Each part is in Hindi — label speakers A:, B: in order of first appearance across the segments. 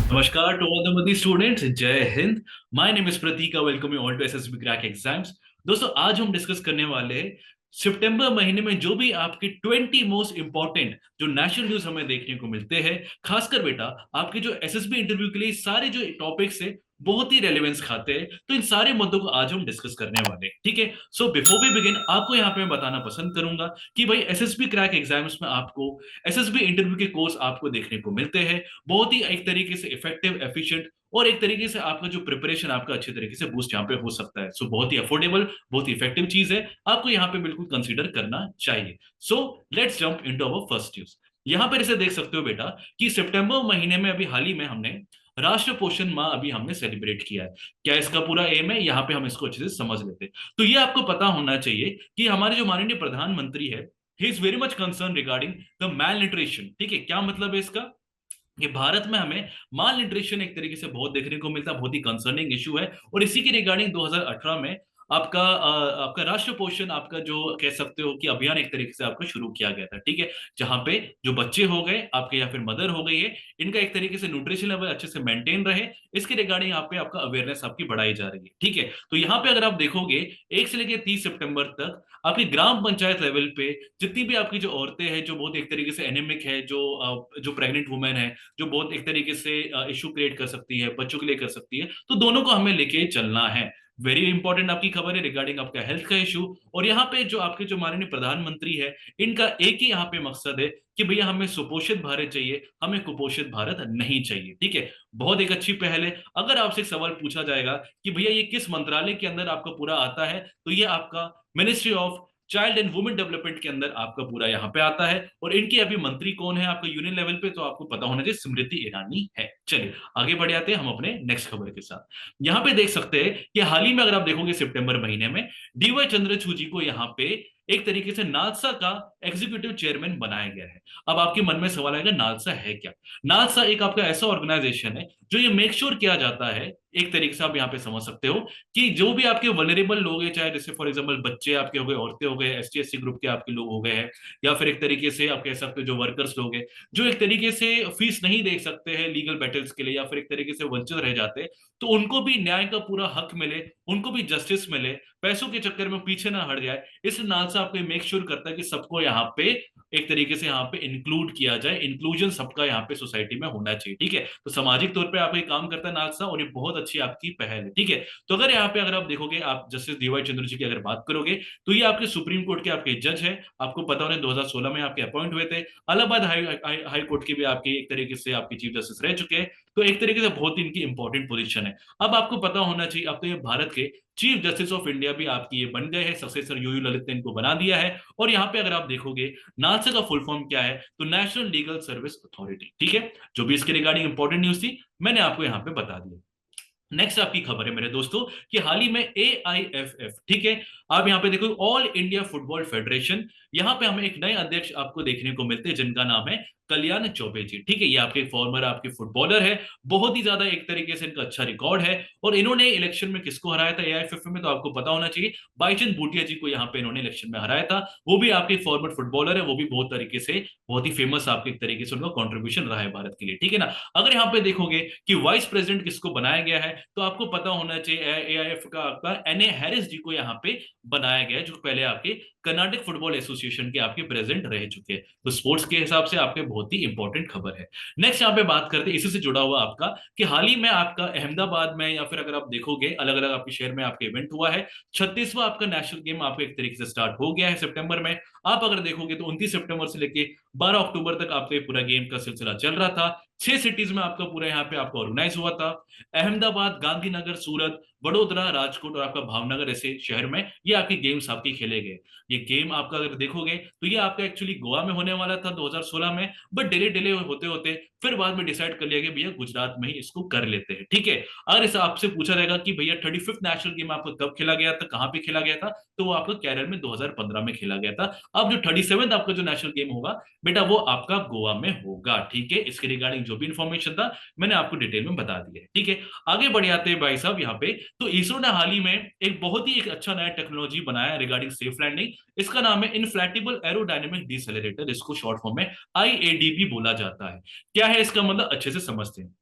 A: नमस्कार to all the many students, जय हिंद। My name is Prateek, welcome you all to SSB crack exams. दोस्तों, आज हम डिस्कस करने वाले हैं सितंबर महीने में जो भी आपके 20 मोस्ट इंपॉर्टेंट जो नेशनल न्यूज हमें देखने को मिलते हैं। खासकर बेटा, आपके जो एसएसबी इंटरव्यू के लिए सारे जो टॉपिक्स है बहुत ही रेलेवेंस खाते हैं, तो इन सारे मुद्दों को आज हम डिस्कस करने वाले हैं। ठीक है, सो बिफोर वी बिगिन, आपको यहाँ पे मैं बताना पसंद करूंगा कि भाई एसएसबी क्रैक एग्जाम्स में आपको एसएसबी इंटरव्यू के कोर्स आपको देखने को मिलते हैं, बहुत ही एक तरीके से इफेक्टिव, एफिशिएंट और एक तरीके से आपका जो प्रिपरेशन आपका अच्छे तरीके से बूस्ट यहाँ पे हो सकता है। सो बहुत ही अफोर्डेबल, बहुत ही इफेक्टिव चीज है, आपको यहाँ पे बिल्कुल कंसीडर करना चाहिए। So let's jump into our first news. यहाँ पर इसे देख सकते हो बेटा कि सितंबर महीने में अभी हाल ही में हमने राष्ट्र पोषण माह अभी हमने सेलिब्रेट किया है। क्या इसका पूरा एम है, यहाँ पे हम इसको अच्छे से समझ लेते हैं। तो ये आपको पता होना चाहिए कि हमारे जो माननीय प्रधानमंत्री है, he is very much concern regarding the malnutrition. ठीक है, क्या मतलब है इसका? ये भारत में हमें माल न्यूट्रिशन एक तरीके से बहुत देखने को मिलता है, बहुत ही कंसर्निंग इशू है। और इसी के रिगार्डिंग 2018 में आपका राष्ट्र पोषण आपका जो कह सकते हो कि अभियान एक तरीके से आपका शुरू किया गया था। ठीक है, जहां पे जो बच्चे हो गए आपके या फिर मदर हो गई है, इनका एक तरीके से न्यूट्रिशन लेवल अच्छे से मेंटेन रहे, इसके रिगार्डिंग यहाँ पे आपका अवेयरनेस आपकी बढ़ाई जा रही है। ठीक है, तो यहाँ पे अगर आप देखोगे 1 से लेकर 30 सितंबर तक आपकी ग्राम पंचायत लेवल पे जितनी भी आपकी जो औरतें हैं जो बहुत एक तरीके से एनेमिक है, जो प्रेग्नेंट वुमेन है, जो बहुत एक तरीके से इशू क्रिएट कर सकती है, बच्चों के लिए कर सकती है, तो दोनों को हमें लेके चलना है। वेरी इंपॉर्टेंट आपकी खबर है रिगार्डिंग आपका हेल्थ का इशू। और यहाँ पे जो आपके जो माननीय प्रधानमंत्री है, इनका एक ही यहाँ पे मकसद है कि भैया हमें सुपोषित भारत चाहिए, हमें कुपोषित भारत नहीं चाहिए। ठीक है, बहुत एक अच्छी पहल है। अगर आपसे एक सवाल पूछा जाएगा कि भैया ये किस मंत्रालय के अंदर आपका पूरा आता है, तो ये आपका ministry of child and women development के अंदर आपका पूरा यहाँ पे आता है। और इनके अभी मंत्री कौन है आपका यूनियन लेवल पे, तो आपको पता होना चाहिए, स्मृति ईरानी है। चलिए आगे बढ़ जाते हैं हम अपने नेक्स्ट खबर के साथ। यहाँ पे देख सकते हैं कि हाल ही में अगर आप देखोगे सितंबर महीने में डीवाई चंद्रचूड़ जी को यहाँ पे एक तरीके से नालसा का एग्जीक्यूटिव चेयरमैन बनाया गया है। अब आपके मन में सवाल आएगा, नालसा है क्या? नालसा एक आपका ऐसा ऑर्गेनाइजेशन है जो ये मेक श्योर किया जाता है, एक तरीके से आप यहाँ पे समझ सकते हो कि जो भी आपके वनरेबल लोग हैं, चाहे जैसे फॉर एग्जांपल बच्चे आपके हो गए, औरतें हो गए, एसटी एससी ग्रुप के आपके लोग हो गए हैं, या फिर एक तरीके से आप कह सकते हो जो वर्कर्स लोग हैं, जो एक तरीके से फीस नहीं दे सकते हैं लीगल बैटल्स के लिए, या फिर एक तरीके से वंचित रह जाते हैं, तो उनको भी न्याय का पूरा हक मिले, उनको भी जस्टिस मिले, पैसों के चक्कर में पीछे ना हट जाए। इस नाल से आपको मेक श्योर करता है कि सबको यहाँ पे एक तरीके से यहाँ पे इंक्लूड किया जाए, इंक्लूजन सबका यहाँ पे सोसाइटी में होना चाहिए। ठीक है, तो सामाजिक तौर पे आप ये काम करता है नालसा, और ये बहुत अच्छी आपकी पहल है। ठीक है, तो अगर यहाँ पे अगर आप देखोगे, आप जस्टिस डीवाई चंद्र जी की अगर बात करोगे, तो ये आपके सुप्रीम कोर्ट के आपके जज है। आपको पता होने 2016 में आपके अपॉइंट हुए थे। इलाहाबाद हाई कोर्ट के भी आपके एक तरीके से आपके चीफ जस्टिस रह चुके हैं। तो एक तरीके से बहुत ही इनकी इंपॉर्टेंट पोजीशन है। अब आपको पता होना चाहिए, अब तो ये भारत के चीफ जस्टिस ऑफ इंडिया भी आपकी ये बन गए हैं, सक्सेसर यूयू ललित ने इनको बना दिया है। और यहाँ पे अगर आप देखोगे नालसा का फुल फॉर्म क्या है, तो नेशनल लीगल सर्विस अथॉरिटी। ठीक है, जो भी इसके रिगार्डिंग इंपॉर्टेंट न्यूज थी मैंने आपको यहाँ पे बता दिया। नेक्स्ट आपकी खबर है मेरे दोस्तों कि हाल ही में AIFF, ठीक है, आप यहाँ पे देखो ऑल इंडिया फुटबॉल फेडरेशन, यहाँ पे हमें एक नए अध्यक्ष आपको देखने को मिलते हैं जिनका नाम है कल्याण चौबे जी। ठीक है, ये आपके फॉर्मर आपके फुटबॉलर है, बहुत ही ज्यादा एक तरीके से इनका अच्छा रिकॉर्ड है। और इन्होंने इलेक्शन में किसको हराया था AIFF में, तो आपको पता होना चाहिए, बाईचंद भूटिया जी को यहाँ पे इन्होंने इलेक्शन में हराया था। वो भी आपके फॉर्मर फुटबॉलर है, वो भी बहुत तरीके से बहुत ही फेमस आपके एक तरीके से उनका कॉन्ट्रीब्यूशन रहा है भारत के लिए। ठीक है ना। अगर यहाँ पे देखोगे कि वाइस प्रेसिडेंट किसको बनाया गया है, तो आपको पता होना चाहिए AIF का आपका NA हैरिस जी को यहाँ पे बनाया गया है, जो पहले आपके कर्नाटक फुटबॉल एसोसिएशन के आपके प्रेसिडेंट रह चुके हैं। तो स्पोर्ट्स के हिसाब से आपके बहुत ही इंपॉर्टेंट खबर है। नेक्स्ट यहाँ पे बात करते हैं इसी से जुड़ा हुआ आपका कि हाल ही में आपका अहमदाबाद में, या फिर अगर आप देखोगे अलग अलग आपके शहर में आपके इवेंट हुआ है, 36वां आपका नेशनल गेम आपका एक तरीके से स्टार्ट हो गया है सितंबर में। आप अगर देखोगे तो 29 सितंबर से लेके 12 अक्टूबर तक आपका ये पूरा गेम का सिलसिला चल रहा था। 6 सिटीज में आपका पूरा यहाँ पे आपका ऑर्गेनाइज हुआ था। अहमदाबाद, गांधीनगर, सूरत, वडोदरा, राजकोट और आपका भावनगर ऐसे शहर में ये आपके गेम्स आपके खेले गए। ये गेम आपका अगर देखोगे तो ये आपका एक्चुअली गोवा में होने वाला था 2016 में, बट डिले डिले होते होते फिर बाद में डिसाइड कर लिया कि भैया गुजरात में ही इसको कर लेते हैं। ठीक है, अगर इसे आपसे पूछा जाएगा कि भैया 35th नेशनल गेम आपको कब खेला गया था, कहाँ पे खेला गया था, तो वो आपका केरल में 2015 में खेला गया था। अब जो 37th आपका जो नेशनल गेम होगा बेटा, वो आपका गोवा में होगा। ठीक है, इसके रिगार्डिंग जो भी इंफॉर्मेशन था मैंने आपको डिटेल में बता दिया है। ठीक है, आगे बढ़ जाते हैं भाई साहब। यहाँ पे तो इसरो ने हाल ही में एक बहुत ही एक अच्छा नया टेक्नोलॉजी बनाया रिगार्डिंग सेफ लैंडिंग। इसका नाम है इनफ्लैटेबल एरोडायनेमिक डिसेलरेटर, इसको शॉर्ट फॉर्म में IADB बोला जाता है। क्या है इसका मतलब, अच्छे से समझते हैं।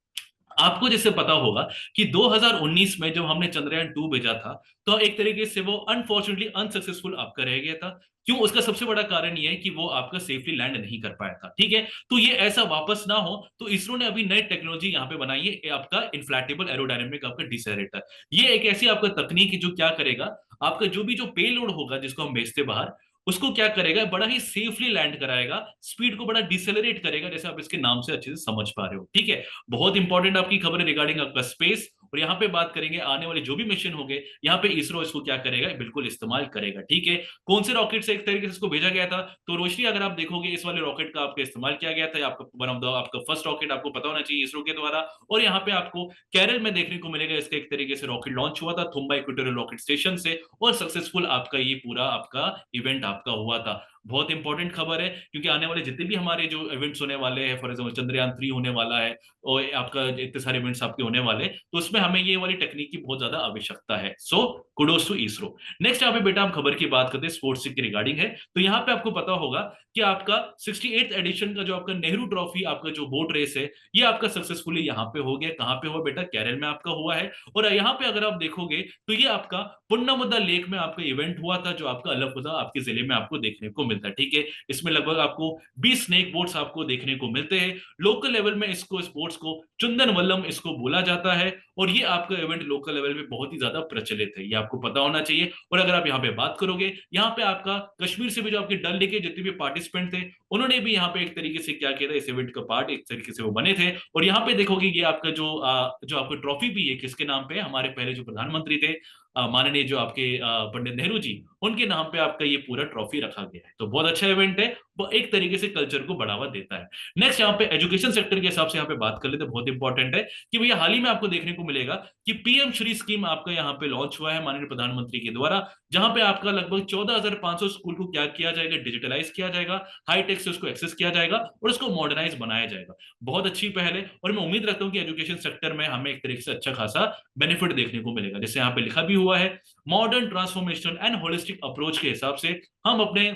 A: आपको जैसे पता होगा कि 2019 में जब हमने चंद्रयान 2 भेजा था, तो एक तरीके से वो अनफॉर्चुनेटली अनसक्सेसफुल आपका रह गया था। क्यों? उसका सबसे बड़ा कारण ये है कि वो आपका सेफली लैंड नहीं कर पाया था। ठीक है, तो ये ऐसा वापस ना हो, तो इसरो ने अभी नई टेक्नोलॉजी यहाँ पे बनाई है, ये आपका इन्फ्लैटेबल एरोडायनेमिक आपका डिसेलेरेटर। ये एक ऐसी आपका तकनीक है जो क्या करेगा, आपका जो भी जो पेलोड होगा जिसको हम भेजते बाहर, उसको क्या करेगा, बड़ा ही सेफली लैंड कराएगा, स्पीड को बड़ा डिसेलरेट करेगा, जैसे आप इसके नाम से अच्छे से समझ पा रहे हो। ठीक है, बहुत इंपॉर्टेंट आपकी खबर है रिगार्डिंग आपका स्पेस। और यहाँ पे बात करेंगे आने वाले जो भी मिशन होंगे, यहाँ पे इसरो इसको क्या करेगा, बिल्कुल इस्तेमाल करेगा। ठीक है, कौन से रॉकेट से एक तरीके से इसको भेजा गया था, तो रोशनी अगर आप देखोगे इस वाले रॉकेट का आपका इस्तेमाल किया गया था, आपका वन ऑफ द आपका फर्स्ट रॉकेट आपको पता होना चाहिए इसरो के द्वारा। और यहाँ पे आपको केरल में देखने को मिलेगा, इसका एक तरीके से रॉकेट लॉन्च हुआ था थुम्बा इक्वेटोरियल रॉकेट स्टेशन से, और सक्सेसफुल आपका ये पूरा आपका इवेंट आपका हुआ था। बहुत इंपॉर्टेंट खबर है, क्योंकि आने वाले जितने भी हमारे जो इवेंट्स होने वाले हैं, फॉर एग्जाम्पल चंद्रयान 3 होने वाला है, और आपका इतने सारे इवेंट्स आपके होने वाले, तो उसमें हमें ये वाली टेक्निक की बहुत ज्यादा आवश्यकता है। सो कुडोस टू इसरो। नेक्स्ट यहाँ पे बेटा हम खबर की बात करते हैं, स्पोर्ट्स के रिगार्डिंग है। तो यहाँ पे आपको पता होगा कि आपका 68th एडिशन का जो आपका नेहरू ट्रॉफी आपका जो बोट रेस है, ये आपका सक्सेसफुली यहाँ पे हो गया। कहाँ पे हुआ बेटा? केरल में आपका हुआ है। और यहाँ पे अगर आप देखोगे तो ये आपका पुन्नामुद्दा लेक में आपका इवेंट हुआ था, जो आपका अलपुझा आपके जिले में आपको देखने को मिलता है। ठीक है, इसमें लगभग आपको 20 स्नेक बोट्स आपको देखने को मिलते हैं। लोकल लेवल में इसको स्पोर्ट्स को चंदन वल्लम इसको बोला जाता है, और ये आपका इवेंट लोकल लेवल में बहुत ही ज्यादा प्रचलित है, ये आपको पता होना चाहिए। और अगर आप यहाँ पे बात करोगे, यहाँ पे आपका कश्मीर से भी जो आपके डल लेक के जितने भी पार्टिसिपेंट थे, उन्होंने भी यहाँ पे एक तरीके से क्या किया था, इस इवेंट का पार्ट एक तरीके से वो बने थे। और यहाँ पे देखोगे ये आपका जो आपका ट्रॉफी भी है, किसके नाम पे है? हमारे पहले जो प्रधानमंत्री थे, माननीय जो आपके पंडित नेहरू जी, उनके नाम पे आपका ये पूरा ट्रॉफी रखा गया है। तो बहुत अच्छा इवेंट है, वो एक तरीके से कल्चर को बढ़ावा देता है। नेक्स्ट यहाँ पे एजुकेशन सेक्टर के हिसाब से यहाँ पे बात कर लेते हैं, बहुत इंपॉर्टेंट है कि भैया हाल ही में आपको देखने को मिलेगा कि पीएम श्री स्कीम आपका यहाँ पे लॉन्च हुआ है माननीय प्रधानमंत्री के द्वारा, जहां पे आपका लगभग 14,500 स्कूल को क्या किया जाएगा, डिजिटलाइज किया जाएगा, हाईटेक से उसको एक्सेस किया जाएगा, और उसको मॉडर्नाइज बनाया जाएगा। बहुत अच्छी पहल है, और मैं उम्मीद रखता हूँ कि एजुकेशन सेक्टर में हमें एक तरीके से अच्छा खासा बेनिफिट देखने को मिलेगा। जैसे यहाँ पे लिखा भी हुआ है, modern transformation and holistic approach के हिसाब से हम अपने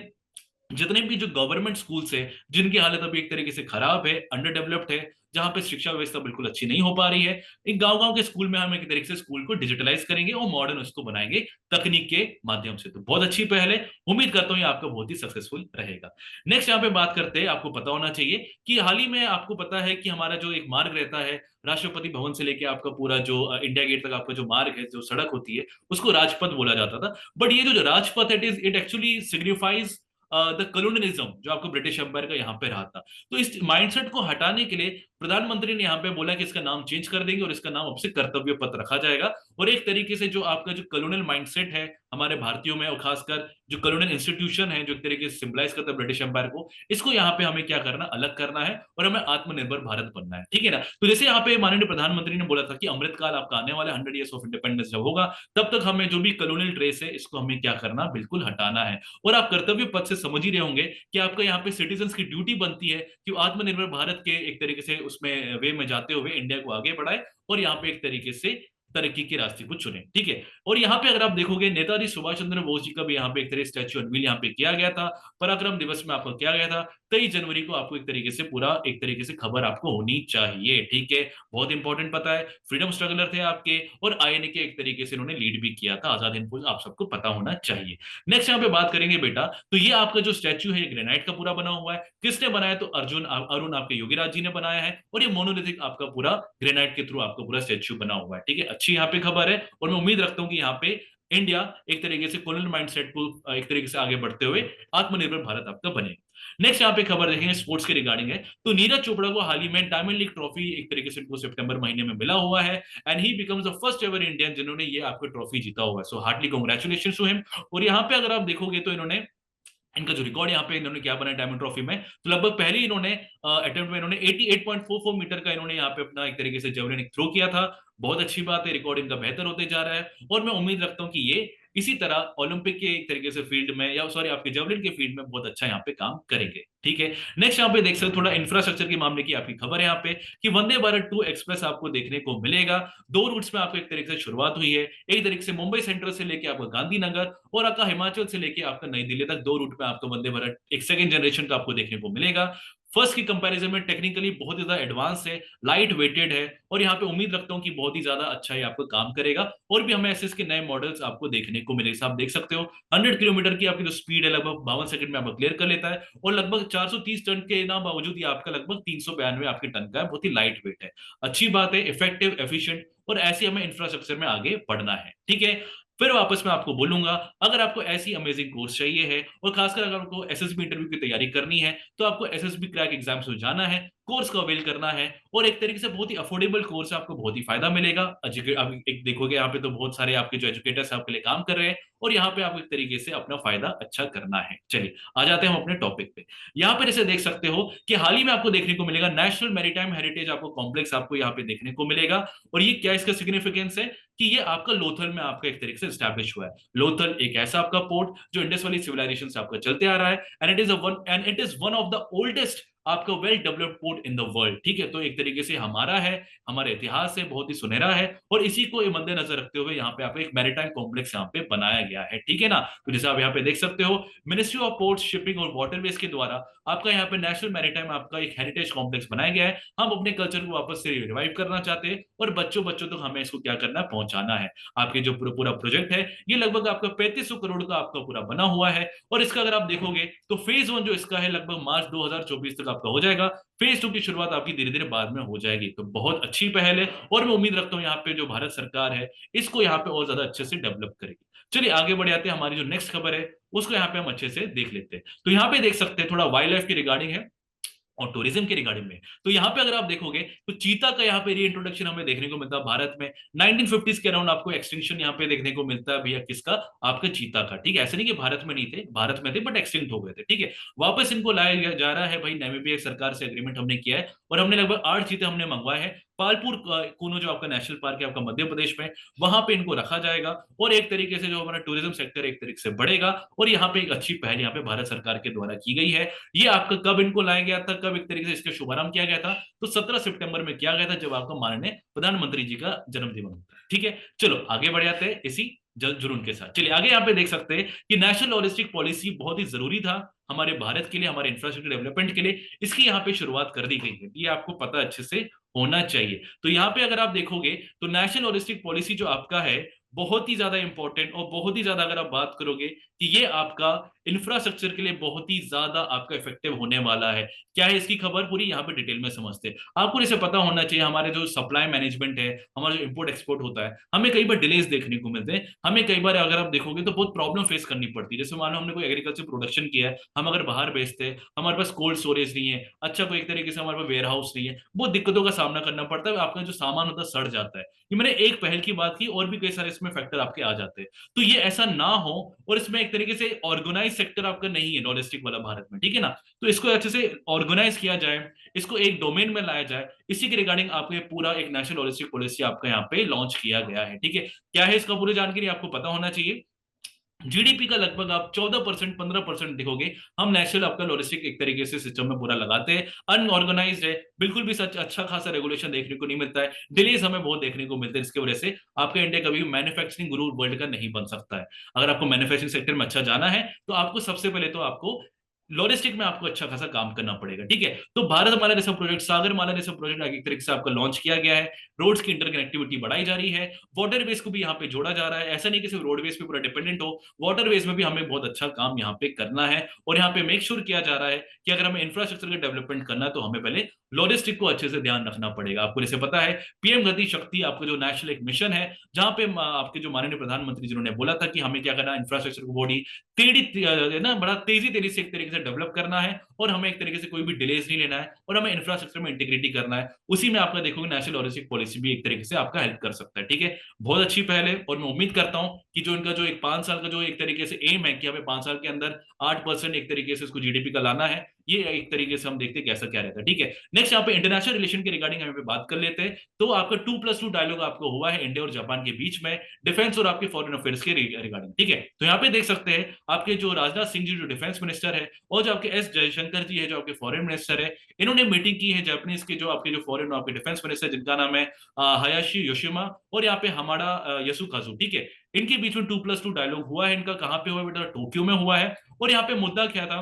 A: जितने भी जो गवर्नमेंट स्कूल्स है, जिनकी हालत अभी एक तरीके से खराब है, अंडर डेवलप्ड है, जहां पे शिक्षा व्यवस्था बिल्कुल अच्छी नहीं हो पा रही है, इन गांव गांव के स्कूल में हम एक तरीके से स्कूल को डिजिटलाइज करेंगे और मॉडर्न उसको बनाएंगे तकनीक के माध्यम से। तो बहुत अच्छी पहल है, उम्मीद करता हूं ये आपका बहुत ही सक्सेसफुल रहेगा। नेक्स्ट यहाँ पे बात करते हैं, आपको पता होना चाहिए कि हाल ही में आपको पता है कि हमारा जो एक मार्ग रहता है, राष्ट्रपति भवन से लेके आपका पूरा जो इंडिया गेट तक आपका जो मार्ग है, जो सड़क होती है, उसको राजपथ बोला जाता था। बट ये जो Rajpath it actually signifies the colonialism, जो आपको ब्रिटिश एम्पायर का यहाँ पे रहा था। तो इस माइंडसेट को हटाने के लिए प्रधानमंत्री ने यहाँ पे बोला कि इसका नाम चेंज कर देंगे, और इसका नाम अब से कर्तव्य पथ रखा जाएगा। और एक तरीके से जो आपका जो कॉलोनियल माइंडसेट है हमारे भारतीयों में, और खासकर जो कॉलोनियल इंस्टीट्यूशन है जो एक तरीके से सिंबलाइज करता है ब्रिटिश एम्पायर को, इसको यहाँ पे हमें क्या करना, अलग करना है, और हमें आत्मनिर्भर भारत बनना है। ठीक है ना? तो जैसे यहाँ पे माननीय प्रधानमंत्री ने बोला था कि अमृतकाल आपका आने वाला 100 ईयर्स ऑफ इंडिपेंडेंस जब होगा, तब तक हमें जो भी कॉलोनियल ट्रेस है, इसको हमें क्या करना, बिल्कुल हटाना है। और आप कर्तव्य पथ से समझ ही रहे होंगे कि आपका यहाँ पे सिटीजन की ड्यूटी बनती है कि आत्मनिर्भर भारत के एक तरीके से उसमें वे में जाते हुए इंडिया को आगे बढ़ाए, और यहाँ पे एक तरीके से तरक्की के रास्ते को चुने। ठीक है, और यहाँ पे अगर आप देखोगे नेताजी सुभाष चंद्र बोस जी का भी यहाँ पे एक तरह स्टैच्यू अनवील यहाँ पे किया गया था, पराक्रम दिवस में आपको किया गया था 23 जनवरी को। आपको एक तरीके से पूरा एक तरीके से खबर आपको होनी चाहिए। ठीक है, बहुत इंपॉर्टेंट पता है, फ्रीडम स्ट्रगलर थे आपके, और आईएनए के एक तरीके से इन्होंने लीड भी किया था, आजाद हिंद फौज, आप सबको पता होना चाहिए। नेक्स्ट यहाँ पे बात करेंगे बेटा, तो ये आपका जो स्टैच्यू है, ये ग्रेनाइट का पूरा बना हुआ है। किसने बनाया? तो अरुण आपके योगीराज जी ने बनाया है, और ये मोनोलिथिक आपका पूरा ग्रेनाइट के थ्रू आपका पूरा स्टैच्यू बना हुआ है। ठीक है, अच्छी यहाँ पे खबर है, और मैं उम्मीद रखता हूँ कि यहाँ पे इंडिया एक तरीके से कॉलोनियल माइंडसेट को एक तरीके से आगे बढ़ते हुए आत्मनिर्भर भारत आपका बने। नेक्स्ट यहाँ पे खबर देखेंगे, स्पोर्ट्स के रिगार्डिंग है। तो नीरज चोपड़ा को हाल ही में डायमंड लीग ट्रॉफी एक तरीके से इनको सितंबर महीने में मिला हुआ है, and he becomes the first ever Indian जिन्होंने ये आपको ट्रॉफी जीता हुआ है। सो हार्टली कांग्रेचुलेशन टू हिम। और यहाँ पे अगर आप देखोगे तो इन्होंने इनका जो रिकॉर्ड यहाँ पे इन्होंने क्या बनाया डायमंड ट्रॉफी में, तो लगभग पहले इन्होंने अटेम्प्ट में इन्होंने 88.44 मीटर का इन्होंने यहाँ पे अपना एक तरीके से जेवलिन थ्रो किया था। बहुत अच्छी बात है, रिकॉर्ड इनका बेहतर होते जा रहा है, और मैं उम्मीद रखता हूँ कि ये इसी तरह ओलंपिक के एक तरीके से फील्ड में, या सॉरी आपके जेवलिन के फील्ड में बहुत अच्छा यहाँ पे काम करेंगे। ठीक है। नेक्स्ट यहाँ पे देख सकते हो, थोड़ा इंफ्रास्ट्रक्चर के मामले की आपकी खबर है यहाँ पे कि वंदे भारत 2 एक्सप्रेस आपको देखने को मिलेगा। दो रूट्स में आपको एक तरीके से शुरुआत हुई है, एक तरीके से मुंबई सेंट्रल से लेके आपका गांधीनगर और आपका हिमाचल से लेके आपका नई दिल्ली तक, दो रूट में आपको वंदे भारत एक सेकंड जनरेशन का आपको देखने को मिलेगा। फर्स्ट की कंपैरिजन में टेक्निकली बहुत ही ज्यादा एडवांस है, लाइट वेटेड है, और यहाँ पे उम्मीद रखता हूँ कि बहुत ही ज्यादा अच्छा ही आपको काम करेगा। और भी हमें ऐसे इसके नए मॉडल्स आपको देखने को मिलेंगे। आप देख सकते हो 100 किलोमीटर की आपकी जो स्पीड है लगभग 52 सेकंड में आपको क्लियर कर लेता है, और लगभग 430 टन के ना बावजूद ये आपका लगभग 392 आपके टन का है, बहुत ही लाइट वेट है। अच्छी बात है, इफेक्टिव, एफिशिएंट, और ऐसे हमें इंफ्रास्ट्रक्चर में आगे बढ़ना है। ठीक है। फिर वापस मैं आपको बोलूंगा, अगर आपको ऐसी अमेजिंग कोर्स चाहिए है और खासकर अगर आपको एसएसबी इंटरव्यू की तैयारी करनी है, तो आपको एसएसबी क्रैक एग्जाम्स में जाना है, कोर्स का अवेल करना है। और एक तरीके से बहुत ही अफोर्डेबल कोर्स है, आपको बहुत ही फायदा मिलेगा। आप एक देखोगे यहाँ पे तो बहुत सारे आपके जो एजुकेटर्स आपके लिए काम कर रहे हैं, और यहाँ पे आपको एक तरीके से अपना फायदा अच्छा करना है। चलिए आ जाते हैं हम अपने टॉपिक पे। यहाँ पे जैसे देख सकते हो कि हाल ही में आपको देखने को मिलेगा नेशनल मैरीटाइम हेरिटेज आपको कॉम्प्लेक्स आपको यहाँ पे देखने को मिलेगा। और ये क्या इसका सिग्निफिकेंस है कि ये आपका लोथल में आपका एक तरीके से स्टैब्लिश हुआ है। लोथल एक ऐसा आपका पोर्ट जो इंडस वैली सिविलाइजेशन से आपका चलते आ रहा है, and it is one of the oldest आपका well developed port in the world. ठीक है, तो एक तरीके से हमारा है, हमारे इतिहास से बहुत ही सुनहरा है, और इसी को मद्देनजर रखते हुए यहाँ पे आपको एक मैरीटाइम कॉम्प्लेक्स यहाँ पे बनाया गया है। ठीक है ना। तो जैसे आप यहाँ पे देख सकते हो, मिनिस्ट्री ऑफ पोर्ट्स, शिपिंग और वाटरवेज के द्वारा आपका यहाँ पे नेशनल मैरीटाइम आपका एक हेरिटेज कॉम्प्लेक्स बनाया गया है। हम अपने कल्चर को वापस से रिवाइव करना चाहते हैं, और बच्चों बच्चों तक हमें इसको क्या करना है, पहुंचाना है। आपके जो पूरा पूरा प्रोजेक्ट है, ये लगभग आपका 3500 करोड़ का आपका पूरा बना हुआ है। और इसका अगर आप देखोगे तो फेज 1 जो इसका है लगभग मार्च 2024 तक आपका हो जाएगा। फेज 2 की शुरुआत आपकी धीरे धीरे बाद में हो जाएगी। तो बहुत अच्छी पहल है, और मैं उम्मीद रखता हूँ यहाँ पे जो भारत सरकार है इसको यहाँ पे और ज्यादा अच्छे से डेवलप करेगी। चलिए आगे बढ़ जाते हैं, हमारी जो नेक्स्ट खबर है उसको यहाँ पे हम अच्छे से देख लेते हैं। तो यहाँ पे देख सकते हैं थोड़ा वाइल्ड लाइफ की रिगार्डिंग है और टूरिज्म के रिगार्डिंग में। तो यहाँ पे अगर आप देखोगे तो चीता का यहाँ पे रीइंट्रोडक्शन हमें देखने को मिलता है भारत में 1950s के अराउंड। आपको एक्सटिंक्शन यहाँ पे देखने को मिलता है भैया, किसका, आपका चीता का। ठीक है, ऐसे नहीं कि भारत में नहीं थे, भारत में थे बट एक्सटिंक्ट हो गए थे। ठीक है, वापस इनको लाया जा रहा है भाई। नामीबिया सरकार से एग्रीमेंट हमने किया है, और हमने लगभग 8 चीते हमने मंगवाए हैं। पालपुर कूनो जो आपका नेशनल पार्क है आपका मध्य प्रदेश में, वहां पे इनको रखा जाएगा, और एक तरीके से जो हमारा टूरिज्म सेक्टर एक तरीके से बढ़ेगा। और यहाँ पे एक अच्छी पहल यहाँ पे भारत सरकार के द्वारा की गई है। ये आपका कब इनको लाया गया था, कब एक तरीके से इसका शुभारंभ किया गया था, तो 17 सितंबर में किया गया था, जब आपका माननीय प्रधानमंत्री जी का जन्मदिन होता है। ठीक है, चलो आगे बढ़ जाते हैं इसी जुनून के साथ। चलिए आगे यहाँ पे देख सकते हैं कि नेशनल लॉजिस्टिक पॉलिसी बहुत ही जरूरी था हमारे भारत के लिए, हमारे इंफ्रास्ट्रक्चर डेवलपमेंट के लिए। इसकी यहाँ पे शुरुआत कर दी गई है, ये आपको पता अच्छे से होना चाहिए। तो यहाँ पे अगर आप देखोगे तो नेशनल लॉजिस्टिक पॉलिसी जो आपका है बहुत ही ज्यादा इंपॉर्टेंट, और बहुत ही ज्यादा अगर आप बात करोगे कि ये आपका इंफ्रास्ट्रक्चर के लिए बहुत ही ज्यादा आपका इफेक्टिव होने वाला है। क्या है इसकी खबर पूरी, यहाँ पे डिटेल में समझते हैं। आपको इसे पता होना चाहिए, हमारे जो सप्लाई मैनेजमेंट है, हमारा जो इंपोर्ट एक्सपोर्ट होता है, हमें कई बार डिलेस देखने को मिलते हैं। हमें कई बार अगर आप देखोगे तो बहुत प्रॉब्लम फेस करनी पड़ती है। जैसे मान लो हमने कोई एग्रीकल्चर प्रोडक्शन किया है, हम अगर बाहर बेचते हैं, हमारे पास कोल्ड स्टोरेज नहीं है, अच्छा कोई एक तरीके से हमारे पास वेयर हाउस नहीं है, बहुत दिक्कतों का सामना करना पड़ता है, आपका जो सामान होता है सड़ जाता है। ये मैंने एक पहल की बात की, और भी कई सारे इसमें फैक्टर आपके आ जाते हैं। तो ये ऐसा ना हो, और इसमें एक तरीके से ऑर्गेनाइज सेक्टर आपका नहीं है लॉजिस्टिक वाला भारत में। ठीक है ना, तो इसको अच्छे से ऑर्गेनाइज किया जाए, इसको एक डोमेन में लाया जाए, इसी के रिगार्डिंग आपको ये पूरा एक नेशनल लॉजिस्टिक पॉलिसी आपका यहाँ पे लॉन्च किया गया है। ठीक है, क्या है इसका पूरी जानकारी आपको पता होना चाहिए। जीडीपी का लगभग आप 14% 15% देखोगे, हम नेशनल आपका लॉजिस्टिक एक तरीके से सिस्टम में पूरा लगाते हैं। अनऑर्गेनाइज्ड है, बिल्कुल भी सच अच्छा खासा रेगुलेशन देखने को नहीं मिलता है, डिलेज हमें बहुत देखने को मिलते हैं, जिसकी वजह से आपका इंडिया कभी मैन्युफैक्चरिंग गुरु वर्ल्ड का नहीं बन सकता है। अगर आपको मैन्युफैक्चरिंग सेक्टर में अच्छा जाना है, तो आपको सबसे पहले तो आपको लॉजिस्टिक में आपको अच्छा खासा काम करना पड़ेगा। ठीक है, तो भारत माला जैसा प्रोजेक्ट, सागर माला जैसा प्रोजेक्ट एक तरीके से आपका लॉन्च किया गया है। रोड्स की इंटरकनेक्टिविटी बढ़ाई जा रही है, वाटरवेज को भी यहाँ पे जोड़ा जा रहा है। ऐसा नहीं कि सिर्फ रोडवेज पे पूरा डिपेंडेंट हो, वाटरवेज में भी हमें बहुत अच्छा काम यहाँ पे करना है। और यहाँ पे मेक श्योर किया जा रहा है कि अगर हमें इंफ्रास्ट्रक्चर का डेवलपमेंट करना है, तो हमें पहले लॉजिस्टिक को अच्छे से ध्यान रखना पड़ेगा। आपको जैसे पता है पीएम गति शक्ति आपका जो नेशनल एक मिशन है, जहां पे आपके जो माननीय प्रधानमंत्री जिन्होंने बोला था कि हमें क्या करना है, इंफ्रास्ट्रक्चर को बॉडी तेजी ना बड़ा तेजी तेजी से एक तरीके से डेवलप करना है, और हमें एक तरीके से कोई भी डिलेज नहीं लेना है, और हमें इंफ्रास्ट्रक्चर में इंटीग्रिटी करना है। उसी में आपका देखोगे नेशनल लॉजिस्टिक पॉलिसी भी एक तरीके से आपका हेल्प कर सकता है। ठीक है, बहुत अच्छी पहल है, और मैं उम्मीद करता हूं कि जो इनका जो एक 5 साल का जो एक तरीके से एम है कि हमें 5 साल के अंदर 8% एक तरीके से इसको जीडीपी का लाना है, ये एक तरीके से हम देखते हैं कैसा क्या रहता है। ठीक है, नेक्स्ट यहाँ पे इंटरनेशनल रिलेशन के रिगार्डिंग हम बात कर लेते हैं। तो आपका 2+2 डायलॉग आपको हुआ है इंडिया और जापान के बीच में, डिफेंस और आपके फॉरेन अफेयर्स के रिगार्डिंग। ठीक है, तो यहाँ पे देख सकते हैं आपके जो राजनाथ सिंह जी जो डिफेंस मिनिस्टर है, और जो आपके एस जयशंकर जी है जो आपके फॉरेन मिनिस्टर है, इन्होंने मीटिंग की है जापानीज के जो आपके जो फॉरेन आपके डिफेंस मिनिस्टर जिनका नाम है हयाशी योशिमा, और यहाँ पे हमारा यसुकाजू। ठीक है, इनके बीच में 2+2 डायलॉग हुआ है। इनका कहाँ पे हुआ है बेटा? टोक्यो में हुआ है। और यहाँ पे मुद्दा क्या था?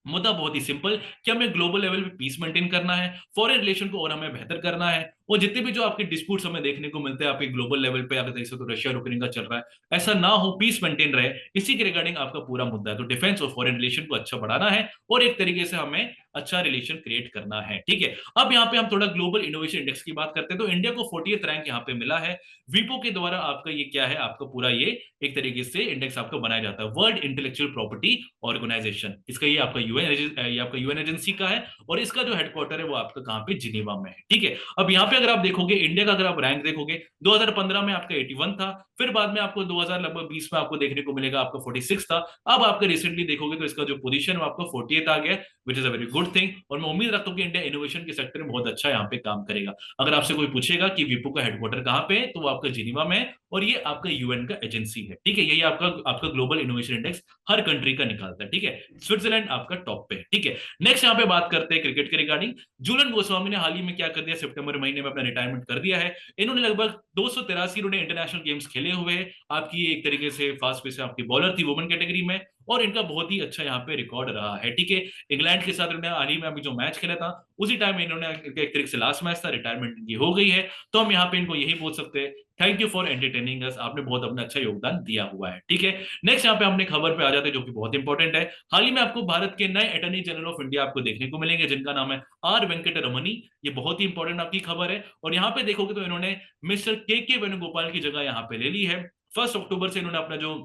A: मुद्दा बहुत ही सिंपल कि हमें ग्लोबल लेवल पे पीस मेंटेन करना है, फॉरेन रिलेशन को और हमें बेहतर करना है, और जितने भी जो आपके डिस्प्यूट्स हमें देखने को मिलते हैं आपके ग्लोबल लेवल पे, अगर देख सकते हो रशिया यूक्रेन का चल रहा है, ऐसा ना हो, पीस मेंटेन रहे, इसी के रिगार्डिंग आपका पूरा मुद्दा है। तो डिफेंस और फॉरेन रिलेशन को अच्छा बढ़ाना है और एक तरीके से हमें अच्छा रिलेशन क्रिएट करना है। ठीक है, अब यहाँ पे हम थोड़ा ग्लोबल इनोवेशन इंडेक्स की बात करते हैं। तो इंडिया को 40th रैंक यहाँ पे मिला है विपो के द्वारा। आपका ये क्या है? आपका पूरा ये एक तरीके से इंडेक्स आपका बनाया जाता है, वर्ल्ड इंटेलेक्चुअल प्रॉपर्टी ऑर्गेनाइजेशन। इसका ये आपका यूएन एजेंसी का है, और इसका जो हेडक्वार्टर है वो आपका कहाँ पे? जिनेवा में है। ठीक है, अब यहाँ पे अगर आप देखोगे इंडिया का, अगर आप रैंक देखोगे 2015 में आपका 81 था, फिर बाद में आपको 2020 में आपको देखने को मिलेगा आपका 46 था। अब आपका रिसेंटली देखोगे तो इसका जो पोजीशन है आपका 40th आ गया, which is a very good thing. और मैं उम्मीद रखता हूँ कि इंडिया इनोवेशन के सेक्टर में बहुत अच्छा यहाँ पे काम करेगा। अगर आपसे कोई पूछेगा कि विपो का हेडक्वार्टर कहाँ पे है, तो वो आपका जिनेवा में है, और ये आपका यूएन का एजेंसी है। ठीक है, यही आपका आपका ग्लोबल इनोवेशन इंडेक्स हर कंट्री का निकालता है। ठीक है, स्विट्जरलैंड आपका टॉप पे है। ठीक है, नेक्स्ट यहाँ पे बात करते हैं क्रिकेट के रिगार्डिंग। जुलन गोस्वामी ने हाल ही में क्या कर दिया? सितंबर महीने में अपना रिटायरमेंट कर दिया है। इन्होंने लगभग 283 इन्होंने इंटरनेशनल गेम्स खेले हुए हैं। आपकी एक तरीके से फास्ट पेस आपकी बॉलर थी वुमेन कैटेगरी में, और इनका बहुत ही अच्छा यहाँ पे रिकॉर्ड रहा है। ठीक है, इंग्लैंड के साथ इन्होंने हाल ही में अभी जो मैच खेला था, उसी टाइम इन्होंने एक तरीके से लास्ट मैच था, रिटायरमेंट इनकी हो गई है। तो हम यहाँ पे इनको यही बोल सकते हैं, thank you for entertaining us, आपने बहुत अपना अच्छा योगदान दिया हुआ है। ठीक है, नेक्स्ट यहाँ पे हमने खबर पे आ जाते हैं जो कि बहुत इंपॉर्टेंट है। हाल ही में आपको भारत के नए अटॉर्नी जनरल ऑफ इंडिया आपको देखने को मिलेंगे, जिनका नाम है आर वेंकट रमनी। ये बहुत ही इंपॉर्टेंट आपकी खबर है, और यहाँ पे देखोगे तो इन्होंने मिस्टर के वेणुगोपाल की जगह यहाँ पे ले ली है। 1 अक्टूबर से इन्होंने अपना जो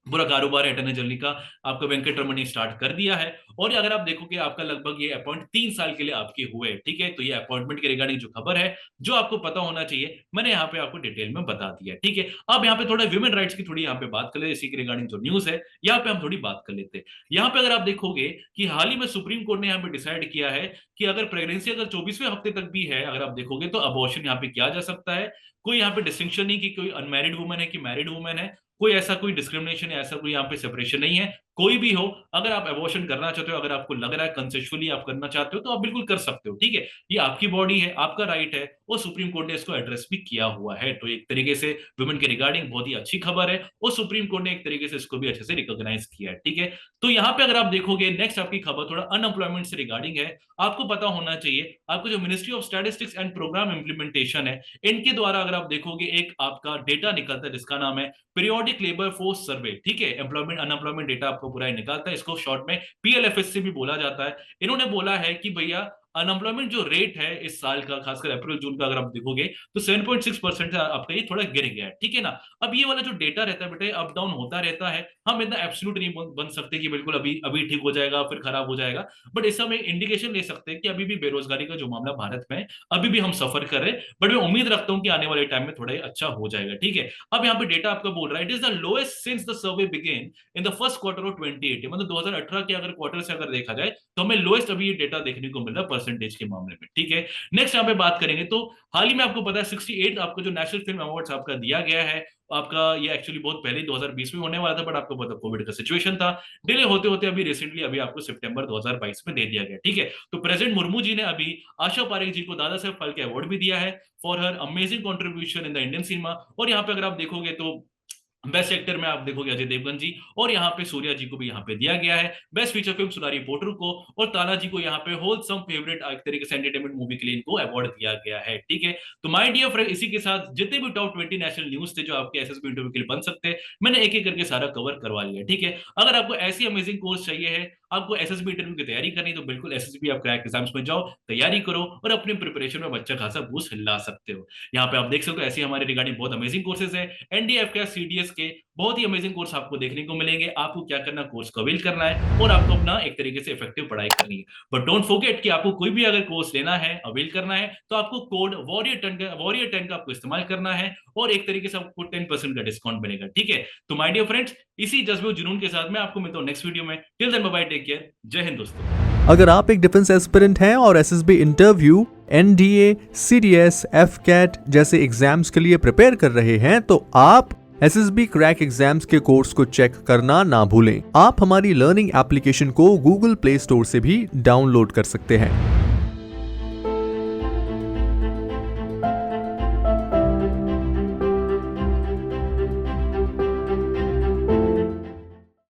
A: पूरा कारोबार है अटॉर्नी जनरल का आपका वेंकट रमन ने स्टार्ट कर दिया है। और अगर आप देखोगे आपका लगभग ये अपॉइंट 3 साल के लिए आपके हुए। ठीक है, तो ये अपॉइंटमेंट के रिगार्डिंग जो खबर है, जो आपको पता होना चाहिए, मैंने यहाँ पे आपको डिटेल में बता दिया। ठीक है, अब यहाँ पे थोड़ा ह्यूमन राइट्स की थोड़ी यहाँ पे बात कर ले, इसी के रिगार्डिंग जो न्यूज है यहाँ पे हम थोड़ी बात कर लेते हैं। यहाँ पे अगर आप देखोगे कि हाल ही में सुप्रीम कोर्ट ने यहाँ पे डिसाइड किया है कि अगर प्रेगनेंसी अगर 24वें हफ्ते तक भी है, अगर आप देखोगे तो अबॉर्शन यहाँ पे किया जा सकता है। कोई यहाँ पे डिस्टिंक्शन नहीं कि कोई अनमैरिड वुमन है कि मैरिड वुमन है, कोई ऐसा कोई डिस्क्रिमिनेशन है, ऐसा कोई यहाँ पे सेपरेशन नहीं है। कोई भी हो, अगर आप एबॉर्शन करना चाहते हो, अगर आपको लग रहा है कंसेंशुअली आप करना चाहते हो, तो आप बिल्कुल कर सकते हो। ठीक है, ये आपकी बॉडी है, आपका राइट है, और सुप्रीम कोर्ट ने इसको एड्रेस भी किया हुआ है। तो एक तरीके से वुमेन के रिगार्डिंग बहुत ही अच्छी खबर है, और सुप्रीम कोर्ट ने एक तरीके से इसको भी अच्छे से रिकॉग्नाइज किया है। ठीक है, तो यहाँ पे अगर आप देखोगे नेक्स्ट आपकी खबर थोड़ा अनएम्प्लॉयमेंट से रिगार्डिंग है। आपको पता होना चाहिए, आपको जो ministry of statistics and programme implementation है, इनके द्वारा अगर आप देखोगे एक आपका डेटा निकलता है जिसका नाम है पीरियोडिक लेबर फोर्स सर्वे। ठीक है, एम्प्लॉयमेंट अनएम्प्लॉयमेंट डेटा आपको पूरा निकालता है, इसको शॉर्ट में पीएलएफएस से भी बोला जाता है। इन्होंने बोला है कि भैया अनएम्प्लॉयमेंट जो रेट है इस साल का, खासकर अप्रैल जून का अगर आप देखोगे तो 7.6% आपका ये थोड़ा गिर गया है। ठीक है ना, अब ये वाला जो डेटा रहता है बेटे अप डाउन होता रहता है, हम इतना एब्सोल्यूट नहीं बन सकते कि बिल्कुल अभी अभी ठीक हो जाएगा फिर खराब हो जाएगा। बट इस समय इंडिकेशन ले सकते हैं कि अभी भी बेरोजगारी का जो मामला भारत में है, अभी भी हम सफर कर रहे हैं, बट मैं उम्मीद रखता हूं कि आने वाले टाइम में थोड़ा अच्छा हो जाएगा। ठीक है, अब यहाँ पे डेटा आपका बोल रहा है, it is the lowest since the survey began in the first quarter of 2018, मतलब 2018 के अगर क्वार्टर से अगर देखा जाए तो हमें लोएस्ट अभी ये डेटा देखने को मिल रहा है परसेंटेज के मामले में। ठीक है, नेक्स्ट यहाँ पे बात करेंगे तो हाल ही में आपको पता है 68 आपको जो नेशनल फिल्म अवार्ड्स आपका दिया गया है, आपका ये एक्चुअली बहुत पहले 2020 में होने वाला था, बट आपको पता कोविड का सिचुएशन था, डिले होते होते अभी रिसेंटली अभी आपको सितंबर 2022 में दे दिया गया। ठीक है, तो प्रेसिडेंट मुर्मू जी ने अभी आशा पारेख जी को दादा साहब फाल्के अवार्ड भी दिया है for her amazing contribution in the Indian cinema. और यहाँ पे अगर आप देखोगे तो बेस्ट एक्टर में आप देखोगे अजय देवगन जी, और यहाँ पे सूर्या जी को भी यहाँ पे दिया गया है। बेस्ट फीचर फिल्म सुनारी पोटर को, और ताना जी को यहाँ पे होलसम फेवरेट एक तरीके से एंटरटेनमेंट मूवी के लिए इनको अवार्ड दिया गया है। ठीक है, तो माय डियर फ्रेंड, इसी के साथ जितने भी टॉप 20 नेशनल न्यूज थे जो आपके एसएसबी इंटरव्यू के लिए बन सकते हैं, मैंने एक एक करके सारा कवर करवा लिया। ठीक है, अगर आपको ऐसी अमेजिंग कोर्स चाहिए है, आपको एसएसबी इंटरव्यू की तैयारी करनी है, तो बिल्कुल एसएसबी आप क्रैक एग्जाम्स में जाओ, तैयारी करो, और अपनी प्रिपरेशन में अच्छा खासा बूस्ट ला सकते हो। यहाँ पे आप देख सकते हो ऐसे हमारे रिगार्डिंग बहुत अमेजिंग कोर्सेज है, एनडीएफ के सीडीएस के बहुत ही अमेजिंग कोर्स आपको देखने को मिलेंगे। आपको क्या करना, कोर्स को अवेल करना है, और आपको अपना एक तरीके से इफेक्टिव पढ़ाई करनी है। बट डोंट फॉरगेट कि आपको कोई भी अगर कोर्स लेना है, अवेल करना है, तो आपको कोड वॉरियर 10 का आपको इस्तेमाल करना है, और एक तरीके से आपको 10% का डिस्काउंट मिलेगा। ठीक है, तो माय डियर फ्रेंड्स, इसी जज्बे और जुनून के साथ मैं आपको मिलता हूँ नेक्स्ट वीडियो में। Till then bye bye, take care, जय हिंद दोस्तों।
B: अगर आप एक डिफेंस एस्पिरेंट हैं और SSB interview, NDA, CDS, AFCAT जैसे एग्जाम्स के लिए प्रिपेयर कर रहे हैं तो आप एसएसबी क्रैक एग्जाम्स के कोर्स को चेक करना ना भूलें। आप हमारी लर्निंग एप्लीकेशन को गूगल प्ले स्टोर से भी डाउनलोड कर सकते हैं।